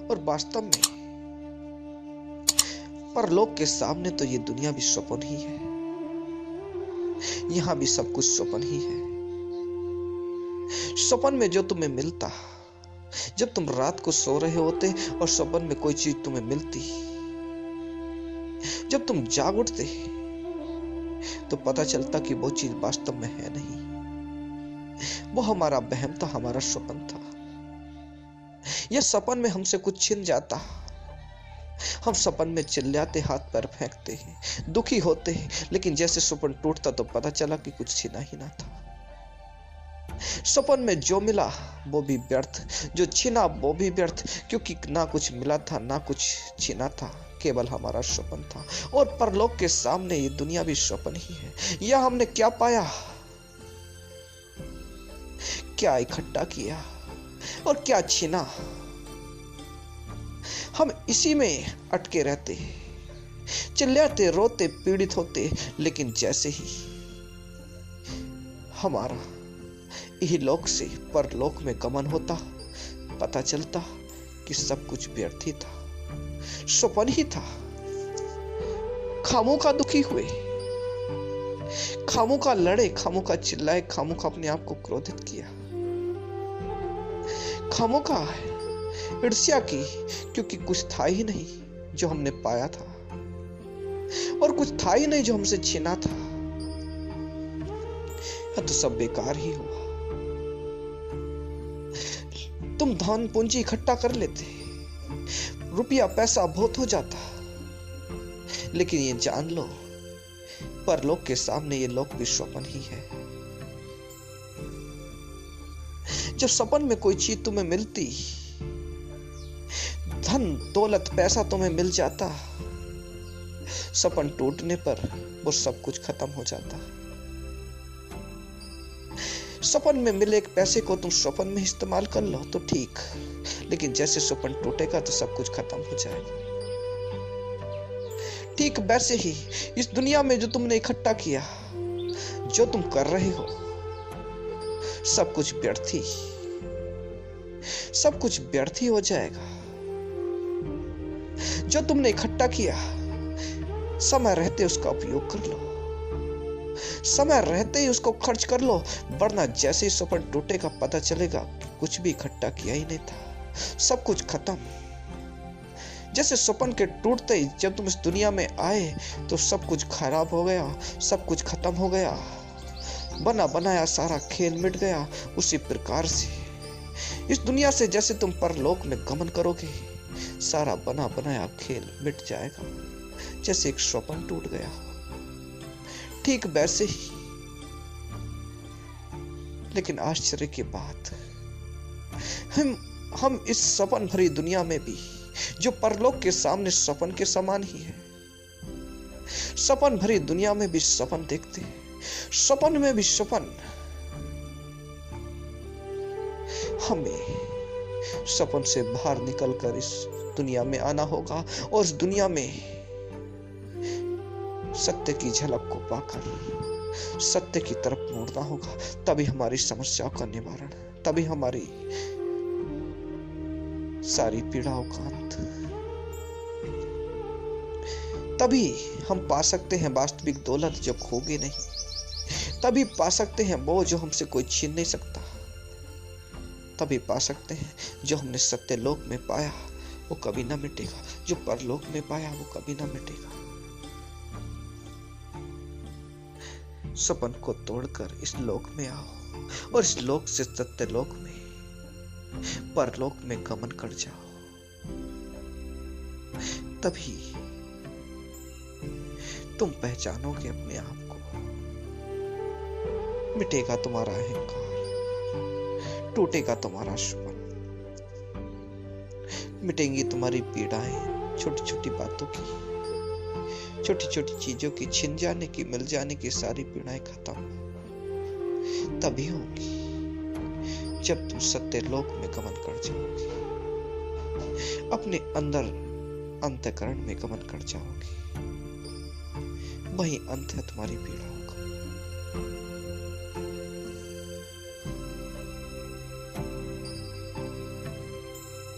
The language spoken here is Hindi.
और वास्तव में परलोक के सामने तो ये दुनिया भी स्वप्न ही है। यहां भी सब कुछ स्वप्न ही है। स्वप्न में जो तुम्हें मिलता, जब तुम रात को सो रहे होते और स्वप्न में कोई चीज तुम्हें मिलती, जब तुम जाग उठते तो पता चलता कि वो चीज वास्तव में है नहीं, वो हमारा वहम था, हमारा स्वप्न था। यह सपन में हमसे कुछ छिन जाता, हम सपन में चिल्लाते, हाथ पैर फेंकते हैं, दुखी होते हैं, लेकिन जैसे सपन टूटता तो पता चला कि कुछ छिना ही ना था। सपन में जो मिला वो भी व्यर्थ, जो छिना वो भी व्यर्थ, क्योंकि ना कुछ मिला था ना कुछ छिना था, केवल हमारा स्वप्न था। और परलोक के सामने ये दुनिया भी स्वप्न ही है। यह हमने क्या पाया, क्या इकट्ठा किया और क्या छीना, हम इसी में अटके रहते, चिल्लाते, रोते, पीड़ित होते, लेकिन जैसे ही हमारा इहलोक से परलोक में गमन होता, पता चलता कि सब कुछ व्यर्थ ही था, स्वप्न ही था। खामोखा दुखी हुए, खामोखा लड़े, खामोखा चिल्लाए, खामोखा अपने आप को क्रोधित किया, खामोखा ईर्ष्या की, क्योंकि कुछ था ही नहीं जो हमने पाया था और कुछ था ही नहीं जो हमसे छीना था। तो सब बेकार ही हुआ। तुम धन पूंजी इकट्ठा कर लेते, रुपया पैसा बहुत हो जाता, लेकिन ये जान लो परलोक के सामने ये लोक भी स्वप्न ही है। जब सपन में कोई चीज तुम्हें मिलती, धन दौलत पैसा तुम्हें मिल जाता, सपन टूटने पर वो सब कुछ खत्म हो जाता। सपन में मिले एक पैसे को तुम स्वप्न में इस्तेमाल कर लो तो ठीक, लेकिन जैसे सपन टूटेगा तो सब कुछ खत्म हो जाएगा। ठीक वैसे ही इस दुनिया में जो तुमने इकट्ठा किया, जो तुम कर रहे हो, सब कुछ व्यर्थ ही, सब कुछ व्यर्थ ही हो जाएगा। जो तुमने इकट्ठा किया, समय रहते उसका उपयोग कर लो, समय रहते ही उसको खर्च कर लो, वरना जैसे ही सपन टूटेगा पता चलेगा कि कुछ भी इकट्ठा किया ही नहीं था, सब कुछ खत्म। जैसे सपन के टूटते ही जब तुम इस दुनिया में आए तो सब कुछ खराब हो गया, सब कुछ खत्म हो गया, बना बनाया सारा खेल मिट गया। उसी प्रकार से इस दुनिया से जैसे तुम परलोक में गमन करोगे, सारा बना बनाया खेल मिट जाएगा, जैसे एक स्वप्न टूट गया। ठीक वैसे ही, लेकिन आश्चर्य की बात, हम इस सपन भरी दुनिया में भी, जो परलोक के सामने सपन के समान ही है, सपन भरी दुनिया में भी सपन देखते हैं, सपन में भी सपन। हमें सपन से बाहर निकलकर इस दुनिया में आना होगा और इस दुनिया में सत्य की झलक को पाकर सत्य की तरफ मुड़ना होगा। तभी हमारी समस्याओं का निवारण, तभी हमारी सारी पीड़ाओं का अंत, तभी हम पा सकते हैं वास्तविक दौलत जो खोगे नहीं, तभी पा सकते हैं वो जो हमसे कोई छीन नहीं सकता, तभी पा सकते हैं जो हमने सत्य लोक में पाया वो कभी ना मिटेगा, जो परलोक में पाया वो कभी ना मिटेगा। सपन को तोड़कर इस लोक में आओ और इस लोक से सत्य लोक में, परलोक में गमन कर जाओ, तभी तुम पहचानोगे अपने आप को। मिटेगा तुम्हारा अहंकार, टूटेगा तुम्हारा स्वप्न, मिटेंगी तुम्हारी पीड़ाएं, छोटी छोटी बातों की, छोटी छोटी चीजों की छिन जाने की, मिल जाने की सारी पीड़ाएं खत्म तभी होगी जब तुम सत्य लोक में गमन कर जाओगे, अपने अंदर अंतःकरण में गमन कर जाओगे। वही अंत है तुम्हारी पीड़ाओं का।